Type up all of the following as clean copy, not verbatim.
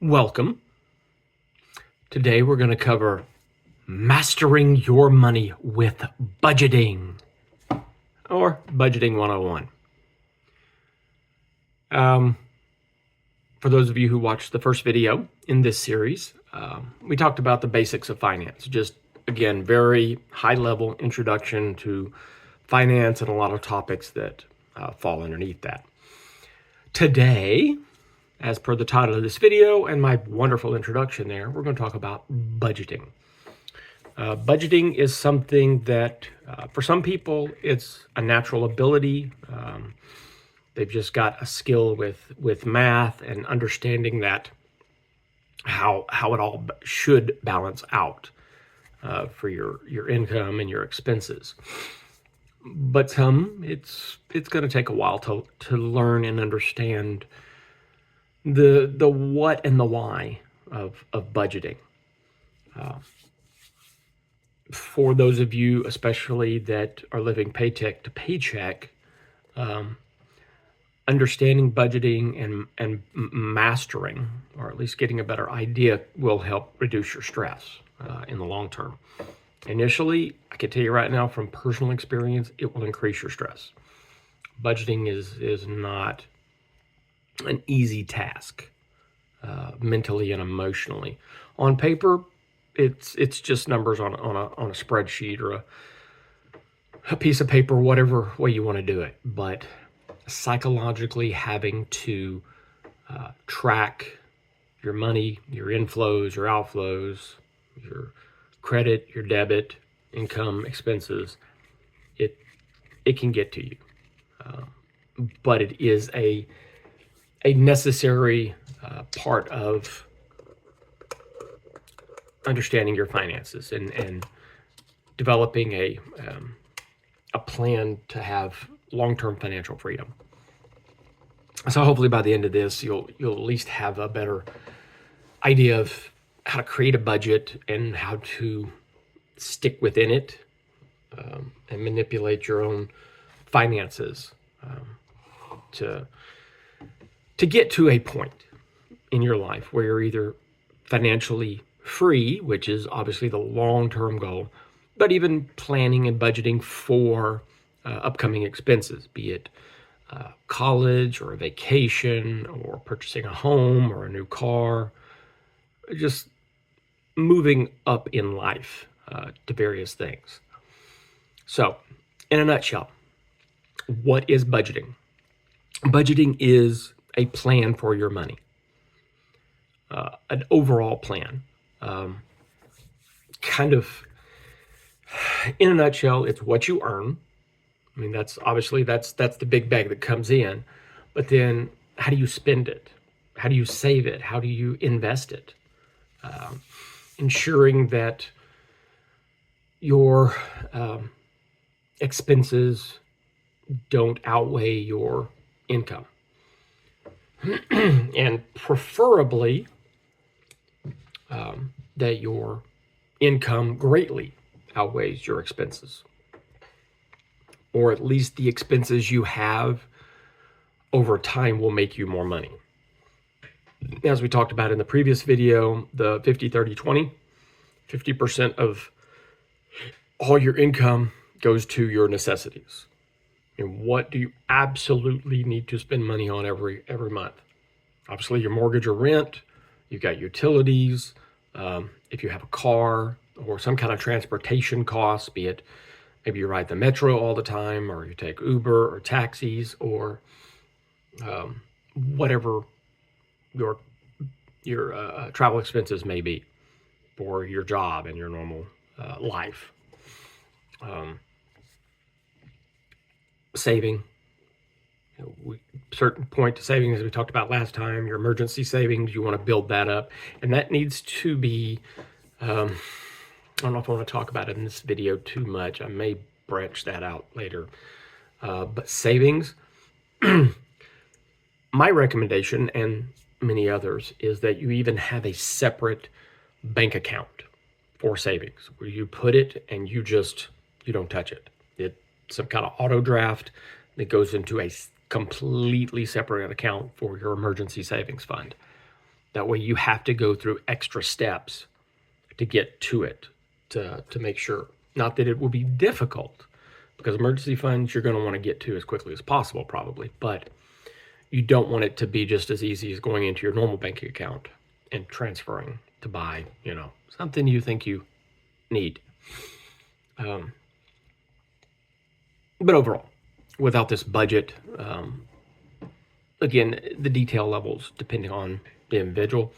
Welcome. Today we're going to cover mastering your money with budgeting, or budgeting 101. For those of you who watched the first video in this series, we talked about the basics of finance. Just, again, very high-level introduction to finance and a lot of topics that fall underneath that. Today, as per the title of this video and my wonderful introduction there, we're going to talk about budgeting. Budgeting is something that, for some people, it's a natural ability. They've just got a skill with math and understanding that how it all should balance out for your income and your expenses. But some, it's going to take a while to learn and understand the what and the why of budgeting. For those of you especially that are living paycheck to paycheck, understanding budgeting and mastering, or at least getting a better idea, will help reduce your stress in the long term. Initially, I can tell you right now from personal experience, it will increase your stress. Budgeting is not an easy task, mentally and emotionally. On paper, it's just numbers on a spreadsheet or a piece of paper, whatever way you want to do it. But psychologically, having to track your money, your inflows, your outflows, your credit, your debit, income, expenses, it can get to you. But it is a necessary part of understanding your finances and developing a plan to have long-term financial freedom. So hopefully by the end of this, you'll at least have a better idea of how to create a budget and how to stick within it, and manipulate your own finances to get to a point in your life where you're either financially free, which is obviously the long-term goal, but even planning and budgeting for upcoming expenses, be it college or a vacation or purchasing a home or a new car, just moving up in life to various things. So, in a nutshell, what is budgeting? Budgeting is a plan for your money, an overall plan. Kind of, in a nutshell, it's what you earn. I mean, that's the big bag that comes in. But then, how do you spend it? How do you save it? How do you invest it? Ensuring that your expenses don't outweigh your income. And preferably that your income greatly outweighs your expenses, or at least the expenses you have over time will make you more money. As we talked about in the previous video, the 50-30-20, 50% of all your income goes to your necessities. And what do you absolutely need to spend money on every month? Obviously, your mortgage or rent. You've got utilities. If you have a car or some kind of transportation costs, be it maybe you ride the metro all the time, or you take Uber or taxis, or whatever your travel expenses may be for your job and your normal life. Saving, certain point to savings, as we talked about last time, your emergency savings, you want to build that up, and that needs to be, I don't know if I want to talk about it in this video too much. I may branch that out later, but savings, my recommendation, and many others, is that you even have a separate bank account for savings, where you put it and you don't touch it. It's some kind of auto draft that goes into a completely separate account for your emergency savings fund. That way you have to go through extra steps to get to it, to make sure. Not that it will be difficult, because emergency funds you're going to want to get to as quickly as possible probably, but you don't want it to be just as easy as going into your normal banking account and transferring to buy, something you think you need. But overall, without this budget, again, the detail levels depending on the individual,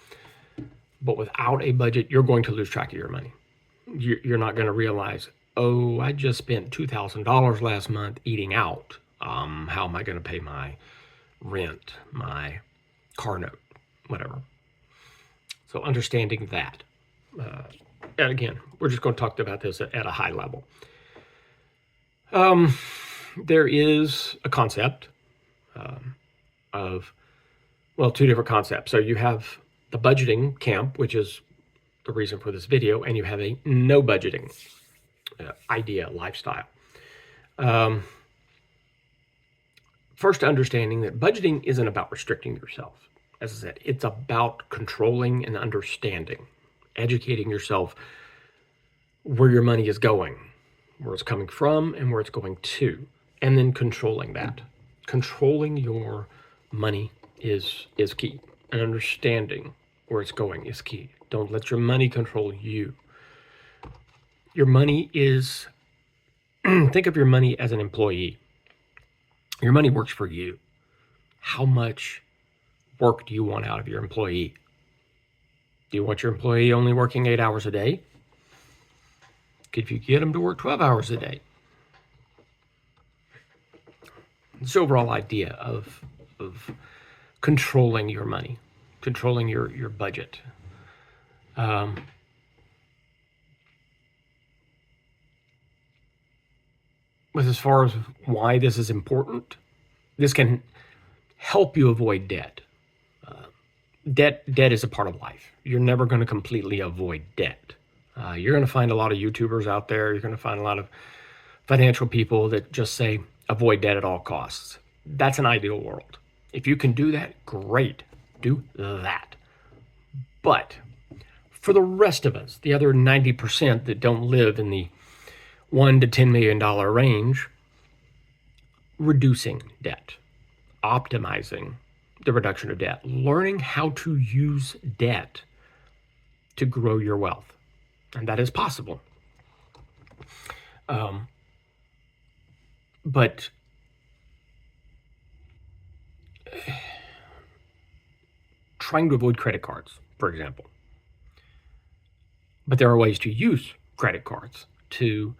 but without a budget, you're going to lose track of your money. You're not going to realize, oh, I just spent $2,000 last month eating out. How am I going to pay my rent, my car note, whatever? So understanding that. And again, we're just going to talk about this at a high level. There is a concept of, two different concepts. So you have the budgeting camp, which is the reason for this video, and you have a no budgeting idea, lifestyle. First, understanding that budgeting isn't about restricting yourself. As I said, it's about controlling and understanding, educating yourself where your money is going, where it's coming from, and where it's going to, and then controlling that. Controlling your money is key, and understanding where it's going is key. Don't let your money control you. Your money is, think of your money as an employee. Your money works for you. How much work do you want out of your employee? Do you want your employee only working 8 hours a day? Could you get them to work 12 hours a day? This overall idea of controlling your money, controlling your budget. But as far as why this is important, this can help you avoid debt. Debt is a part of life. You're never going to completely avoid debt. You're going to find a lot of YouTubers out there. You're going to find a lot of financial people that just say, avoid debt at all costs. That's an ideal world. If you can do that, great. Do that. But for the rest of us, the other 90% that don't live in the $1 to $10 million range, reducing debt, optimizing the reduction of debt, learning how to use debt to grow your wealth. And that is possible. But trying to avoid credit cards, for example. But there are ways to use credit cards to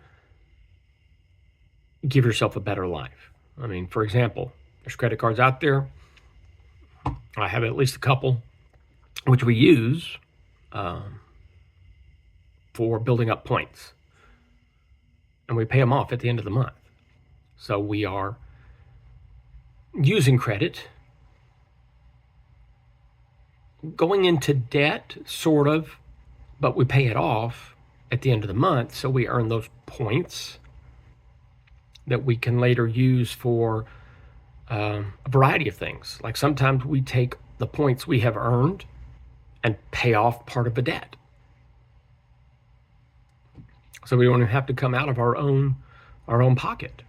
give yourself a better life. I mean, for example, there's credit cards out there. I have at least a couple, which we use for building up points. And we pay them off at the end of the month. So we are using credit, going into debt, sort of, but we pay it off at the end of the month. So we earn those points that we can later use for a variety of things. Like sometimes we take the points we have earned and pay off part of the debt. So we don't even have to come out of our own pocket.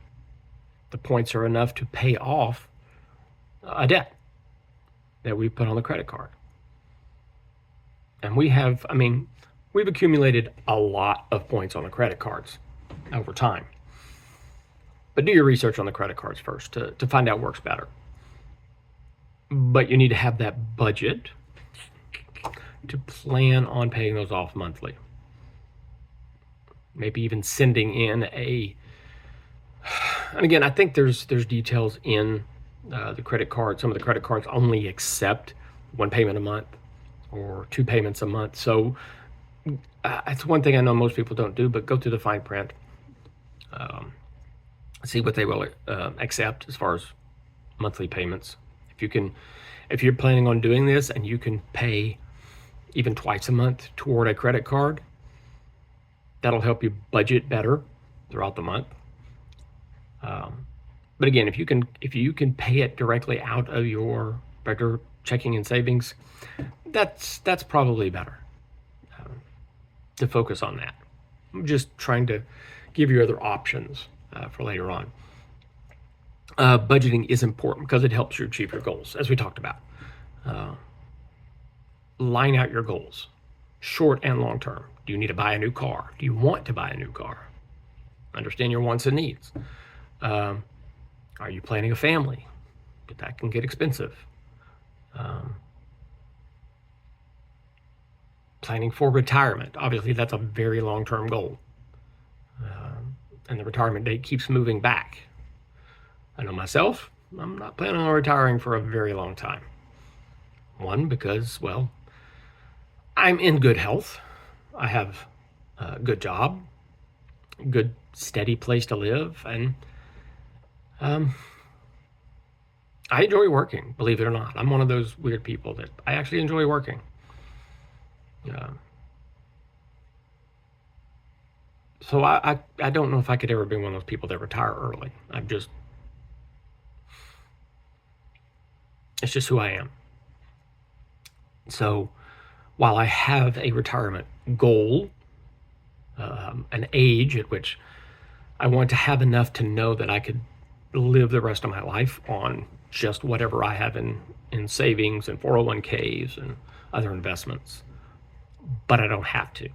The points are enough to pay off a debt that we put on the credit card. And we've accumulated a lot of points on the credit cards over time. But do your research on the credit cards first to find out what works better. But you need to have that budget to plan on paying those off monthly. Maybe even sending in and again, I think there's details in the credit card. Some of the credit cards only accept one payment a month or two payments a month. So that's one thing I know most people don't do, but go through the fine print. See what they will accept as far as monthly payments. If you're planning on doing this and you can pay even twice a month toward a credit card, that'll help you budget better throughout the month. But again, if you can pay it directly out of your regular checking and savings, that's probably better to focus on that. I'm just trying to give you other options for later on. Budgeting is important because it helps you achieve your goals, as we talked about. Line out your goals, short and long term. Do you need to buy a new car? Do you want to buy a new car? Understand your wants and needs. Are you planning a family? But that can get expensive. Planning for retirement. Obviously, that's a very long-term goal. And the retirement date keeps moving back. I know myself, I'm not planning on retiring for a very long time. One, because, well, I'm in good health. I have a good job, good steady place to live, and I enjoy working, believe it or not. I'm one of those weird people that I actually enjoy working. So I don't know if I could ever be one of those people that retire early. It's just who I am. So while I have a retirement goal, an age at which I want to have enough to know that I could live the rest of my life on just whatever I have in savings and 401ks and other investments, but I don't have to.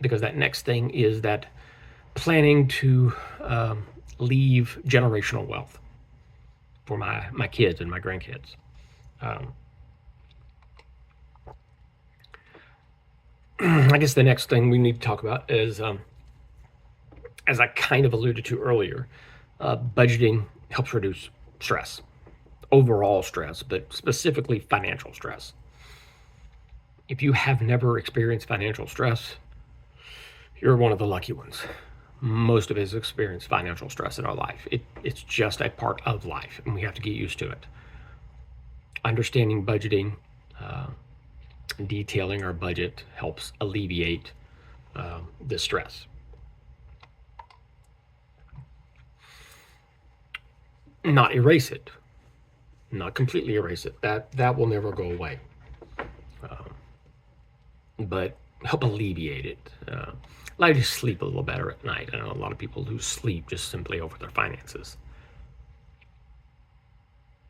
Because that next thing is that planning to leave generational wealth for my kids and my grandkids. I guess the next thing we need to talk about is, as I kind of alluded to earlier, budgeting helps reduce stress, overall stress, but specifically financial stress. If you have never experienced financial stress, you're one of the lucky ones. Most of us experience financial stress in our life. It's just a part of life, and we have to get used to it. Understanding budgeting, detailing our budget helps alleviate the stress. Not erase it, not completely erase it. That will never go away, but help alleviate it. Allow you to sleep a little better at night. I know a lot of people lose sleep just simply over their finances.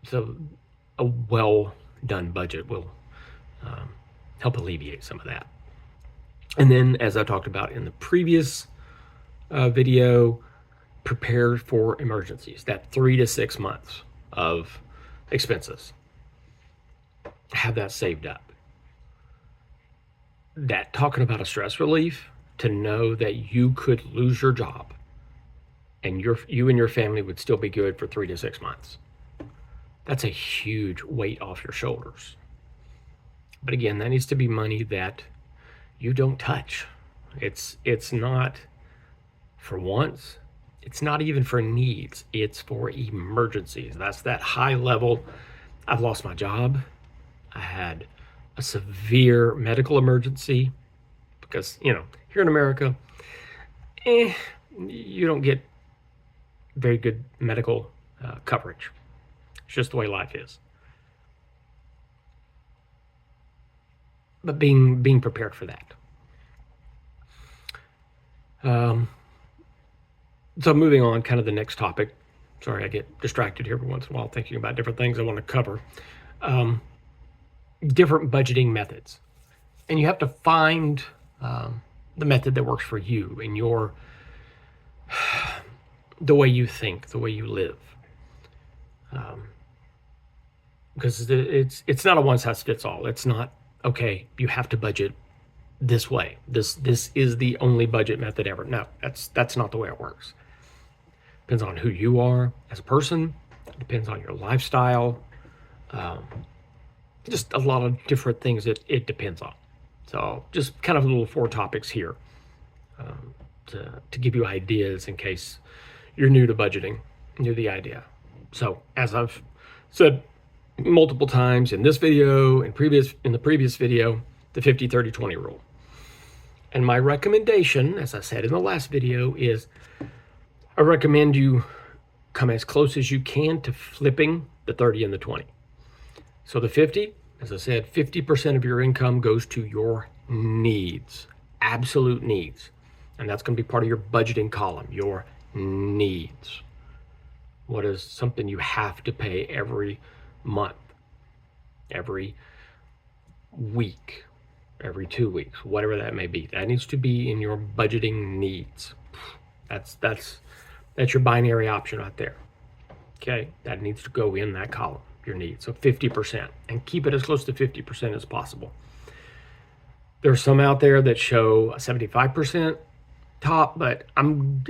So a well done budget will help alleviate some of that. And then, as I talked about in the previous video, prepare for emergencies. That 3 to 6 months of expenses. Have that saved up. That, talking about a stress relief, to know that you could lose your job and you and your family would still be good for 3 to 6 months. That's a huge weight off your shoulders. But again, that needs to be money that you don't touch. It's not for wants. It's not even for needs. It's for emergencies. That's that high level. I've lost my job. I had a severe medical emergency because, here in America, you don't get very good medical coverage. It's just the way life is. But being prepared for that. So moving on, kind of the next topic. Sorry, I get distracted here every once in a while thinking about different things I want to cover. Different budgeting methods. And you have to find the method that works for you and the way you think, the way you live. Because it's not a one size fits all. It's not, okay, you have to budget this way. This is the only budget method ever. No, that's not the way it works. Depends on who you are as a person. It depends on your lifestyle. Just a lot of different things that it depends on. So just kind of little 4 topics here to give you ideas in case you're new to budgeting, new to the idea. So as I've said multiple times in this video and in the previous video, the 50-30-20 rule. And my recommendation, as I said in the last video, is I recommend you come as close as you can to flipping the 30 and the 20. So the 50, As I said, 50% of your income goes to your needs, absolute needs. And that's going to be part of your budgeting column, your needs. What is something you have to pay every month, every week, every 2 weeks, whatever that may be? That needs to be in your budgeting needs. That's your binary option right there. Okay, that needs to go in that column, your needs. So 50%, and keep it as close to 50% as possible. There's some out there that show a 75% top, but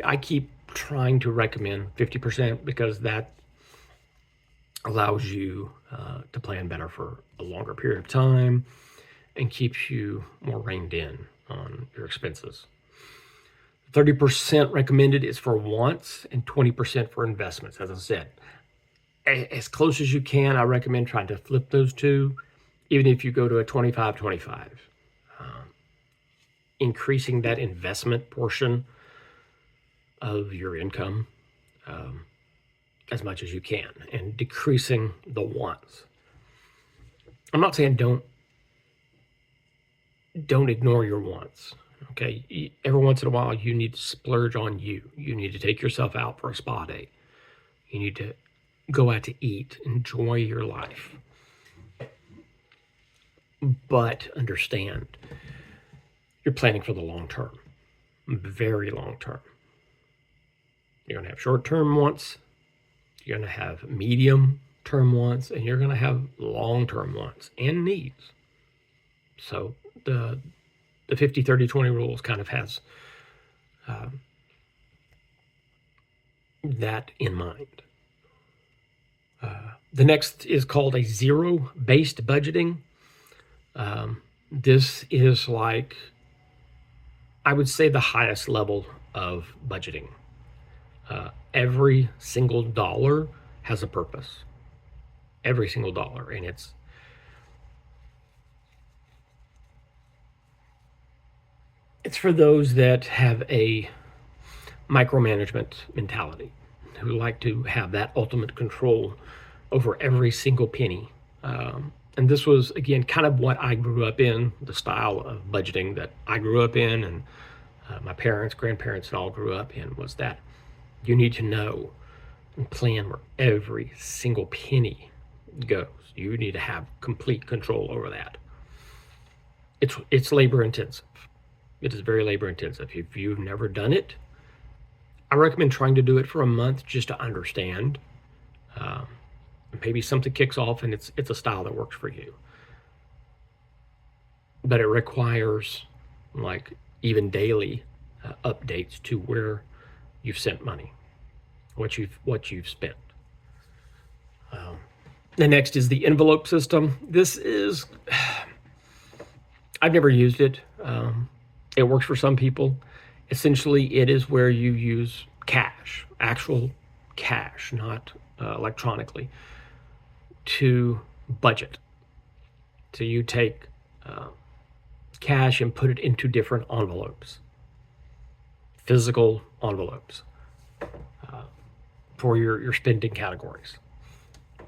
I keep trying to recommend 50% because that allows you to plan better for a longer period of time and keeps you more reined in on your expenses. 30% recommended is for wants and 20% for investments. As I said, as close as you can, I recommend trying to flip those two, even if you go to a 25-25. Increasing that investment portion of your income as much as you can, and decreasing the wants. I'm not saying don't ignore your wants. Okay, every once in a while you need to splurge on you. You need to take yourself out for a spa day. You need to go out to eat, enjoy your life. But understand, you're planning for the long term, very long term. You're going to have short-term wants, you're going to have medium-term wants, and you're going to have long-term wants and needs. So the 50-30-20 rules kind of has that in mind. The next is called a zero-based budgeting. This is like, I would say, the highest level of budgeting. Every single dollar has a purpose. Every single dollar. And it's for those that have a micromanagement mentality, who like to have that ultimate control over every single penny. And this was, again, kind of what I grew up in, the style of budgeting that I grew up in, and my parents, grandparents, and all grew up in, was that you need to know and plan where every single penny goes. You need to have complete control over that. It's labor intensive. It is very labor intensive. If you've never done it, I recommend trying to do it for a month just to understand. Maybe something kicks off and it's a style that works for you. But it requires, like, even daily updates to where you've sent money, what you've spent. The next is the envelope system. This is, I've never used it. It works for some people. Essentially, it is where you use cash, actual cash, not electronically, to budget. So you take cash and put it into different envelopes, physical envelopes, for your spending categories.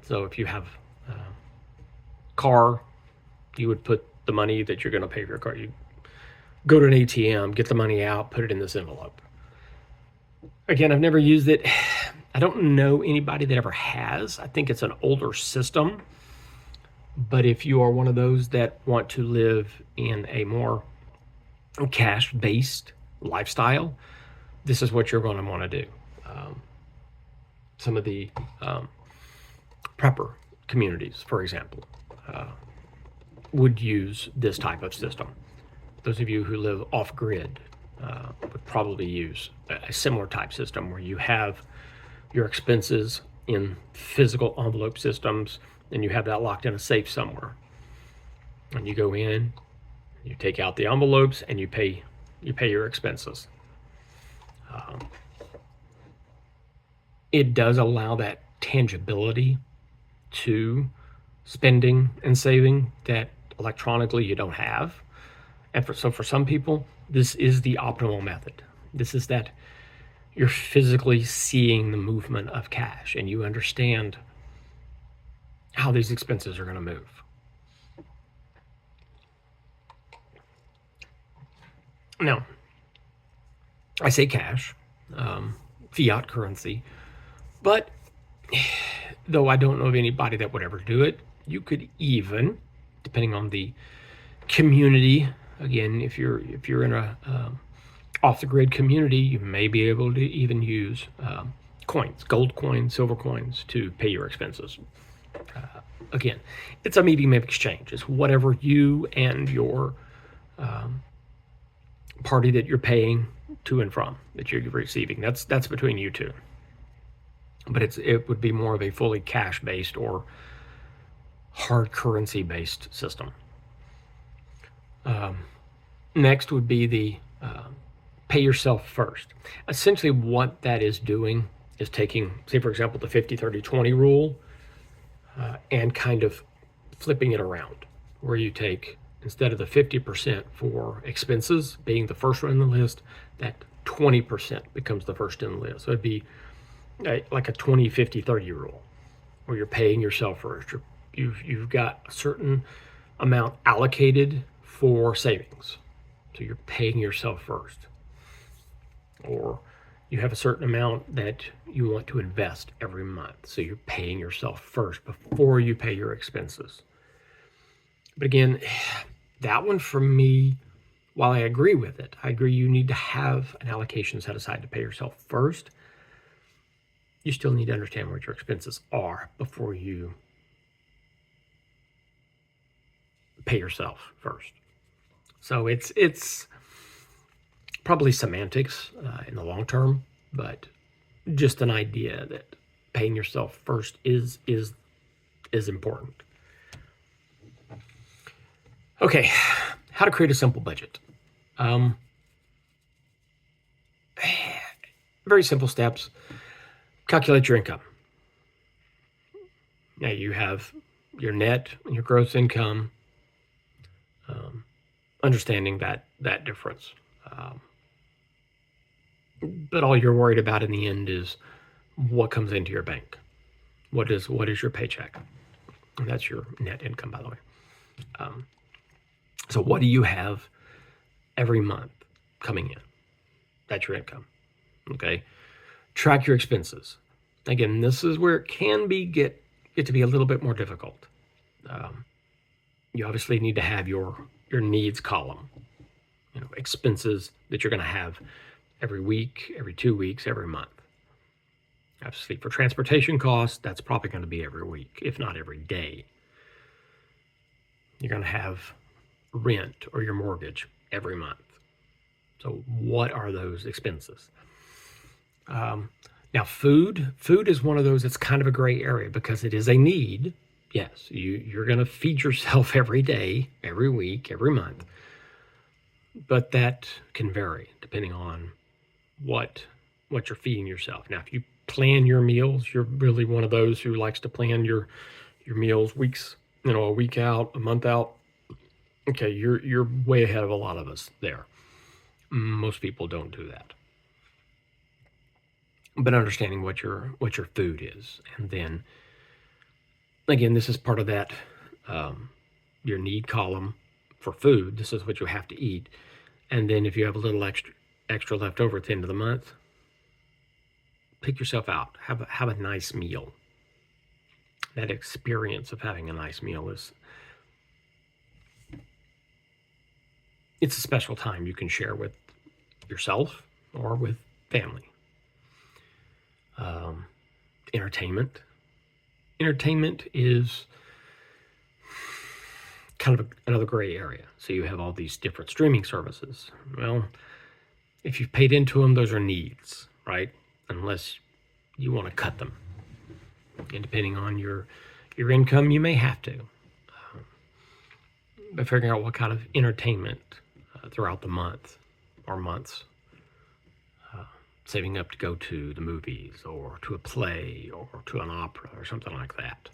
So if you have a car, you would put the money that you're going to pay for your car. You go to an ATM, get the money out, put it in this envelope. Again, I've never used it. I don't know anybody that ever has. I think it's an older system. But if you are one of those that want to live in a more cash-based lifestyle, this is what you're going to want to do. Some of the prepper communities, for example, would use this type of system. Those of you who live off-grid would probably use a similar type system where you have your expenses in physical envelope systems, and you have that locked in a safe somewhere. And you go in, you take out the envelopes, and you pay your expenses. It does allow that tangibility to spending and saving that electronically you don't have. And for some people, this is the optimal method. This is that you're physically seeing the movement of cash and you understand how these expenses are going to move. Now, I say cash, fiat currency, but though I don't know of anybody that would ever do it, you could even, depending on the community, again, if you're in a off the grid community, you may be able to even use coins, gold coins, silver coins to pay your expenses. Again, it's a medium of exchange. It's whatever you and your party that you're paying to and from, that you're receiving. That's between you two. But it would be more of a fully cash based or hard currency based system. Next would be the pay yourself first. Essentially, what that is doing is taking, say, for example, the 50-30-20 rule and kind of flipping it around, where you take, instead of the 50% for expenses being the first one in the list, that 20% becomes the first in the list. So it'd be like a 20-50-30 rule, where you're paying yourself first. You've got a certain amount allocated for savings, so you're paying yourself first. Or you have a certain amount that you want to invest every month, so you're paying yourself first before you pay your expenses. But again, that one for me, while I agree with it, I agree you need to have an allocation set aside to pay yourself first. You still need to understand what your expenses are before you pay yourself first. So it's probably semantics in the long term, but just an idea that paying yourself first is important. Okay, how to create a simple budget. Very simple steps. Calculate your income. Now you have your net and your gross income. Understanding that difference. But all you're worried about in the end is what comes into your bank. What is your paycheck? And that's your net income, by the way. So what do you have every month coming in? That's your income. Okay. Track your expenses. Again, this is where it can get to be a little bit more difficult. You obviously need to have your needs column, expenses that you're going to have every week, every 2 weeks, every month. Obviously, for transportation costs, that's probably going to be every week, if not every day. You're going to have rent or your mortgage every month. So what are those expenses? Now, food is one of those that's kind of a gray area because it is a need. Yes, you're going to feed yourself every day, every week, every month. But that can vary depending on what you're feeding yourself. Now, if you plan your meals, you're really one of those who likes to plan your meals weeks, a week out, a month out. Okay, you're way ahead of a lot of us there. Most people don't do that. But understanding what your food is, and then again, this is part of that your need column for food. This is what you have to eat, and then if you have a little extra left over at the end of the month, pick yourself out. Have a nice meal. That experience of having a nice meal it's a special time you can share with yourself or with family. Entertainment is kind of another gray area. So you have all these different streaming services. Well, if you've paid into them, those are needs, right? Unless you want to cut them. And depending on your income, you may have to. But figuring out what kind of entertainment throughout the month or months, saving up to go to the movies or to a play or to an opera or something like that.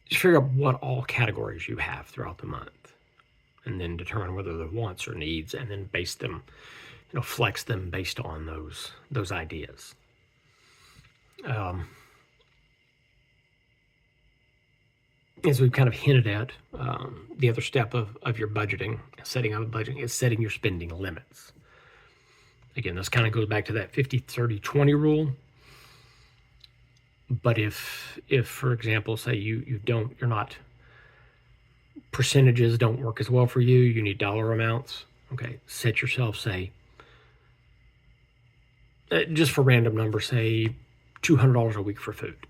Just figure out what all categories you have throughout the month, and then determine whether they're wants or needs, and then base them, flex them based on those ideas. as we've kind of hinted at, the other step of your budgeting, setting up a budget, is setting your spending limits. Again, this kind of goes back to that 50-30-20 rule. But if for example, say you're not, percentages don't work as well for you, you need dollar amounts. Okay, set yourself, say, just for random numbers, say $200 a week for food.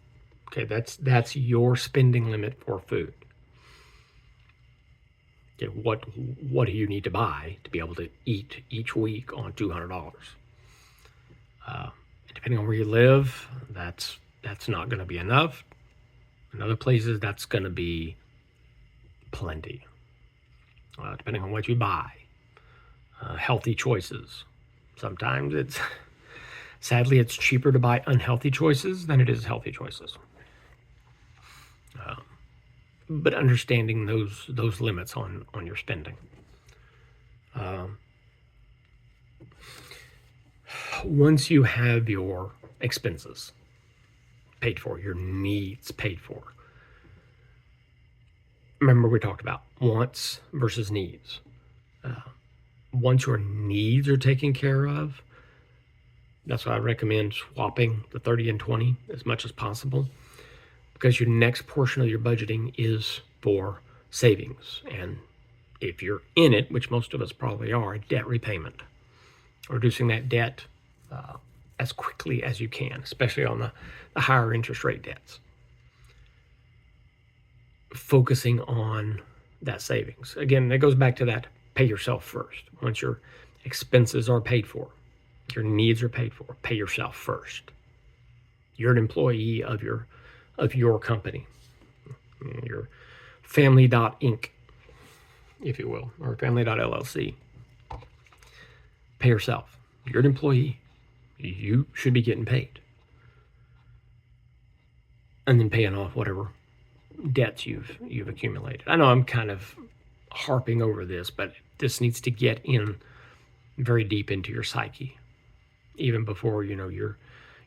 Okay, that's your spending limit for food. Okay, what do you need to buy to be able to eat each week on $200? Depending on where you live, that's not going to be enough. In other places, that's going to be plenty. Depending on what you buy, healthy choices. Sometimes sadly it's cheaper to buy unhealthy choices than it is healthy choices. But understanding those limits on your spending. Once you have your expenses paid for, your needs paid for, remember we talked about wants versus needs. Once your needs are taken care of, that's why I recommend swapping the 30 and 20 as much as possible, because your next portion of your budgeting is for savings. And if you're in it, which most of us probably are, debt repayment, reducing that debt as quickly as you can, especially on the higher interest rate debts. Focusing on that savings. Again, that goes back to that pay yourself first. Once your expenses are paid for, your needs are paid for, pay yourself first. You're an employee of your company, your family.inc, if you will, or family.llc. Pay yourself. You're an employee. You should be getting paid. And then paying off whatever debts you've accumulated. I know I'm kind of harping over this, but this needs to get in very deep into your psyche, even before your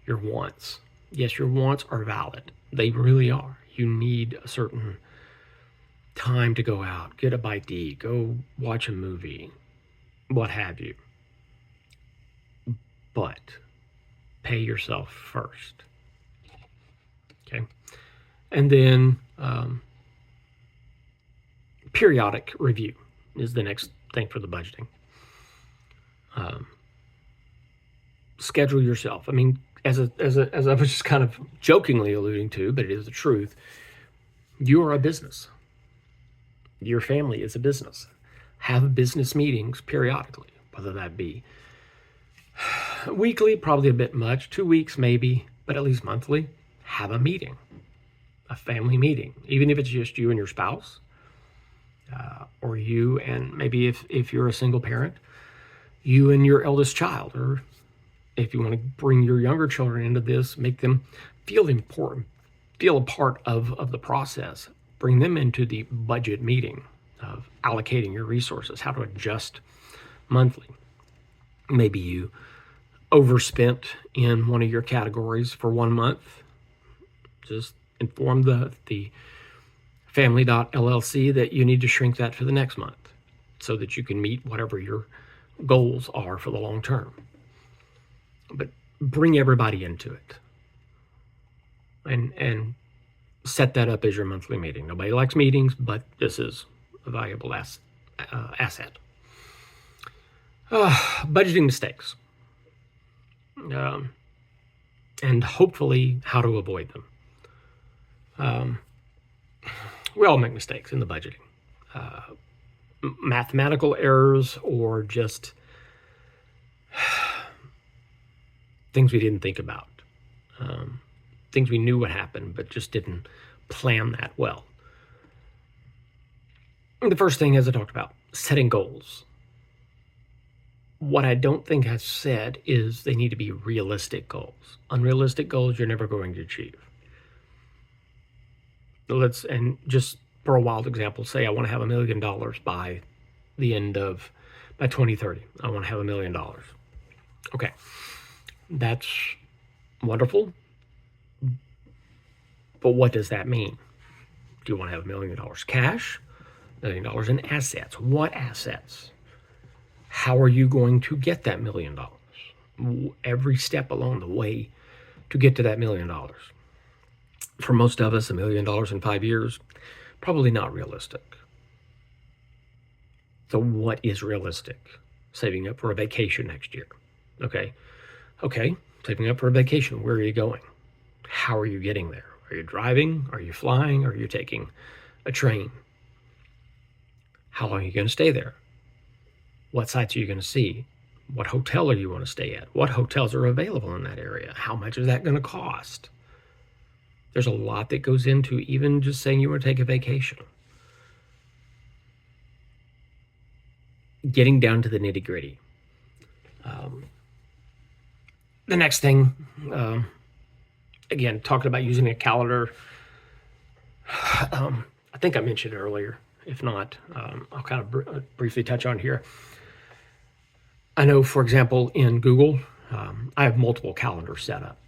wants. Yes, your wants are valid. They really are. You need a certain time to go out, get a bite to eat, go watch a movie, what have you. But pay yourself first. Okay? And then periodic review is the next thing for the budgeting. Schedule yourself. I mean, as I was just kind of jokingly alluding to, but it is the truth. You are a business. Your family is a business. Have business meetings periodically, whether that be weekly, probably a bit much, 2 weeks maybe, but at least monthly. Have a meeting, a family meeting, even if it's just you and your spouse, or you and maybe if you're a single parent, you and your eldest child, or if you want to bring your younger children into this, make them feel important, feel a part of the process. Bring them into the budget meeting of allocating your resources, how to adjust monthly. Maybe you overspent in one of your categories for 1 month. Just inform the family.llc that you need to shrink that for the next month so that you can meet whatever your goals are for the long term. But bring everybody into it and set that up as your monthly meeting. Nobody likes meetings, but this is a valuable asset. Budgeting mistakes. And hopefully how to avoid them. We all make mistakes in the budgeting. Mathematical errors or just things we didn't think about. Things we knew would happen, but just didn't plan that well. And the first thing, as I talked about, setting goals. What I don't think I've said is they need to be realistic goals. Unrealistic goals you're never going to achieve. And just for a wild example, say I want to have $1 million by 2030. I want to have $1 million. Okay, that's wonderful. But what does that mean? Do you want to have $1 million cash, $1 million in assets? What assets? How are you going to get that $1 million? Every step along the way to get to that $1 million. For most of us, $1 million in 5 years, probably not realistic. So what is realistic? Saving up for a vacation next year. Okay, saving up for a vacation. Where are you going? How are you getting there? Are you driving? Are you flying? Are you taking a train? How long are you going to stay there? What sites are you going to see? What hotel are you want to stay at? What hotels are available in that area? How much is that going to cost? There's a lot that goes into even just saying you want to take a vacation. Getting down to the nitty gritty. The next thing, again, talking about using a calendar. I think I mentioned earlier. If not, I'll kind of briefly touch on here. I know, for example, in Google, I have multiple calendars set up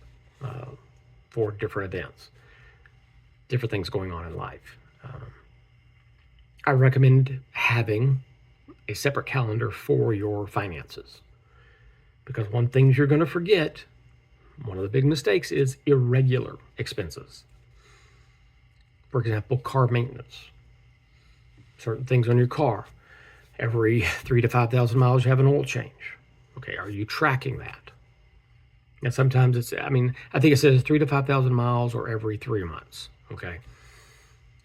for different events, different things going on in life. I recommend having a separate calendar for your finances, because one thing you're going to forget, one of the big mistakes, is irregular expenses. For example, car maintenance, certain things on your car. Every 3,000 to 5,000 miles, you have an oil change. Okay, are you tracking that? And sometimes it's, I think it says 3,000 to 5,000 miles or every 3 months. Okay.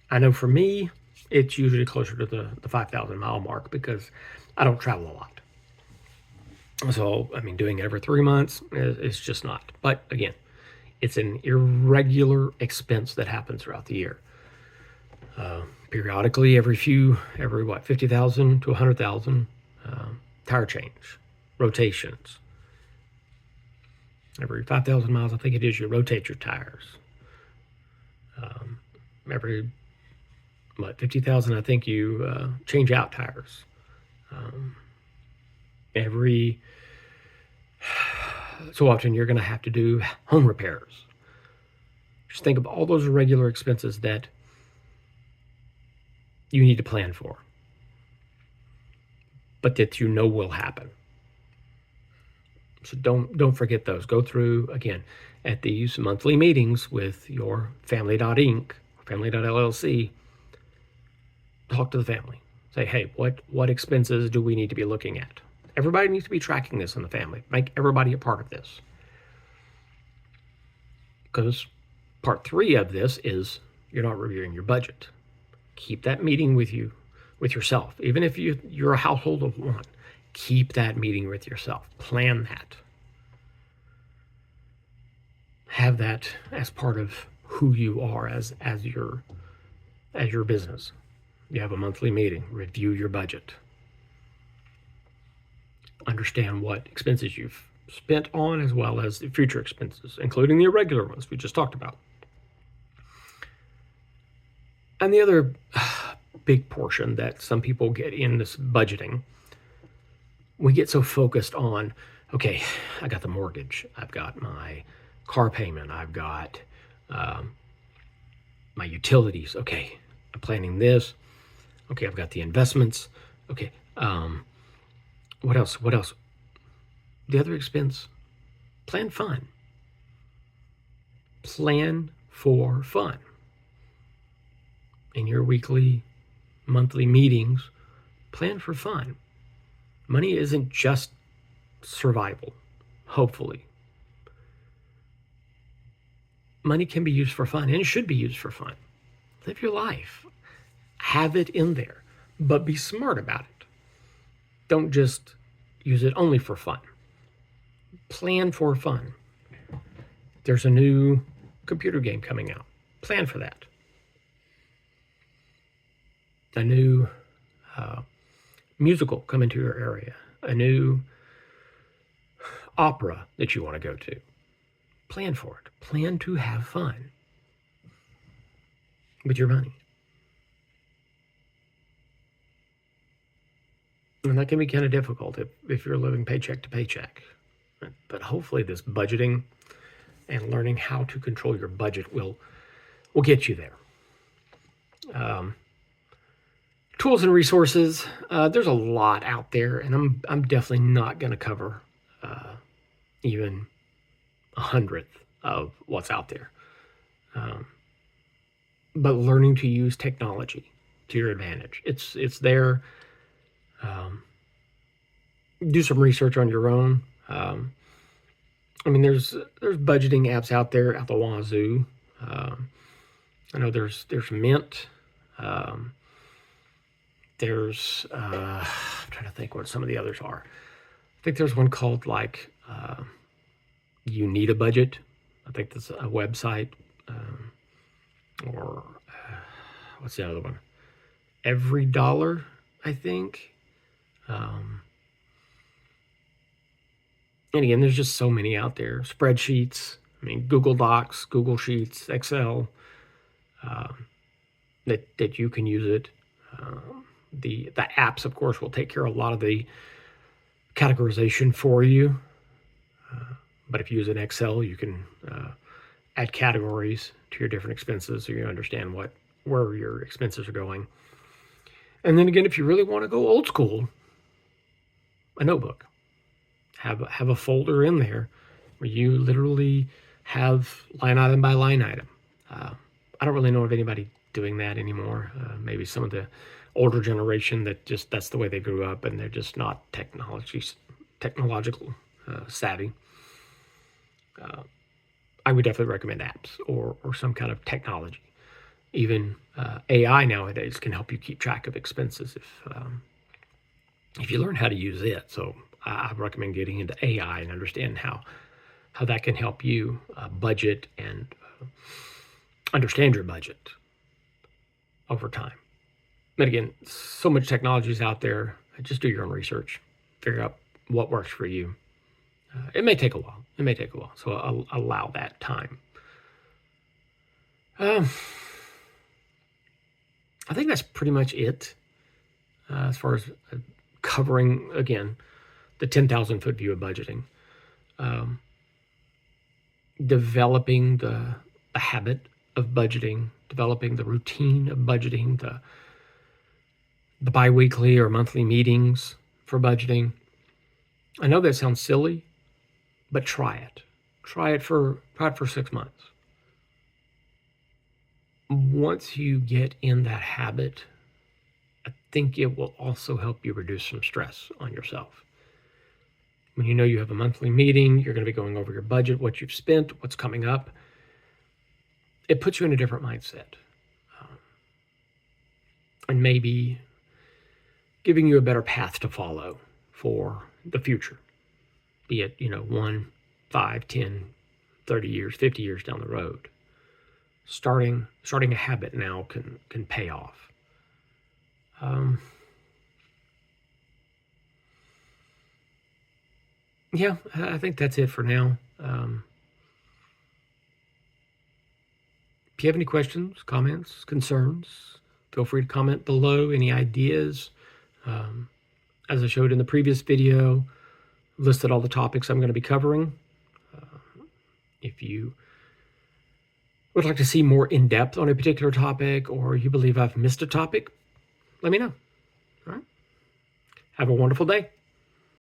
I know for me, it's usually closer to the 5,000 mile mark because I don't travel a lot. So, doing it every 3 months is just not. But again, it's an irregular expense that happens throughout the year. Periodically, every 50,000 to 100,000, tire change, rotations. Every 5,000 miles, I think it is, you rotate your tires. Every 50,000, I think you change out tires. Every so often, you're going to have to do home repairs. Just think of all those regular expenses that you need to plan for, but that you know will happen. So don't forget those. Go through, again, at these monthly meetings with your family.inc, family.llc. Talk to the family. Say, hey, what expenses do we need to be looking at? Everybody needs to be tracking this in the family. Make everybody a part of this. Because part 3 of this is you're not reviewing your budget. Keep that meeting with yourself. Even if you're a household of one, keep that meeting with yourself. Plan that. Have that as part of who you are as your business. You have a monthly meeting. Review your budget. Understand what expenses you've spent on as well as the future expenses, including the irregular ones we just talked about. And the other big portion that some people get in this budgeting, we get so focused on, okay, I got the mortgage, I've got my car payment, I've got my utilities. Okay, I'm planning this. Okay, I've got the investments. Okay, what else? The other expense, plan fun. Plan for fun. In your weekly, monthly meetings, plan for fun. Money isn't just survival, hopefully. Money can be used for fun, and it should be used for fun. Live your life. Have it in there, but be smart about it. Don't just use it only for fun. Plan for fun. There's a new computer game coming out. Plan for that. A new musical coming to your area. A new opera that you want to go to. Plan for it. Plan to have fun with your money. And that can be kind of difficult if you're living paycheck to paycheck. But hopefully this budgeting and learning how to control your budget will get you there. Um, Tools and resources. There's a lot out there, and I'm definitely not going to cover even a hundredth of what's out there. Um, but learning to use technology to your advantage. It's there. Um, do some research on your own. I mean, there's budgeting apps out there at the wazoo. Um, I know there's Mint. Um, I'm trying to think what some of the others are. I think there's one called like You Need a Budget. I think that's a website. Or what's the other one? Every Dollar, I think. Um, and again, there's just so many out there. Spreadsheets. I mean, Google Docs, Google Sheets, Excel. That you can use it. The apps, of course, will take care of a lot of the categorization for you. But if you use an Excel, you can add categories to your different expenses so you understand where your expenses are going. And then again, if you really want to go old school, a notebook. Have a folder in there where you literally have line item by line item. I don't really know of anybody doing that anymore. Maybe some of the older generation that's the way they grew up and they're just not technological savvy. I would definitely recommend apps or some kind of technology. Even AI nowadays can help you keep track of expenses if you learn how to use it. So I recommend getting into AI and understand how that can help you budget and understand your budget over time. But again, so much technology is out there. Just do your own research, figure out what works for you. It may take a while. So I'll allow that time. I think that's pretty much it as far as covering, again, the 10,000-foot view of budgeting. Developing the habit of budgeting, developing the routine of budgeting, the biweekly or monthly meetings for budgeting. I know that sounds silly, but try it. Try it for 6 months. Once you get in that habit, I think it will also help you reduce some stress on yourself. When you know you have a monthly meeting, you're going to be going over your budget, what you've spent, what's coming up. It puts you in a different mindset. And maybe giving you a better path to follow for the future. Be it, 1, 5, 10, 30 years, 50 years down the road. Starting a habit now can pay off. Yeah, I think that's it for now. If you have any questions, comments, concerns, feel free to comment below. Any ideas? As I showed in the previous video, listed all the topics I'm going to be covering. If you would like to see more in depth on a particular topic, or you believe I've missed a topic, let me know. All right. Have a wonderful day.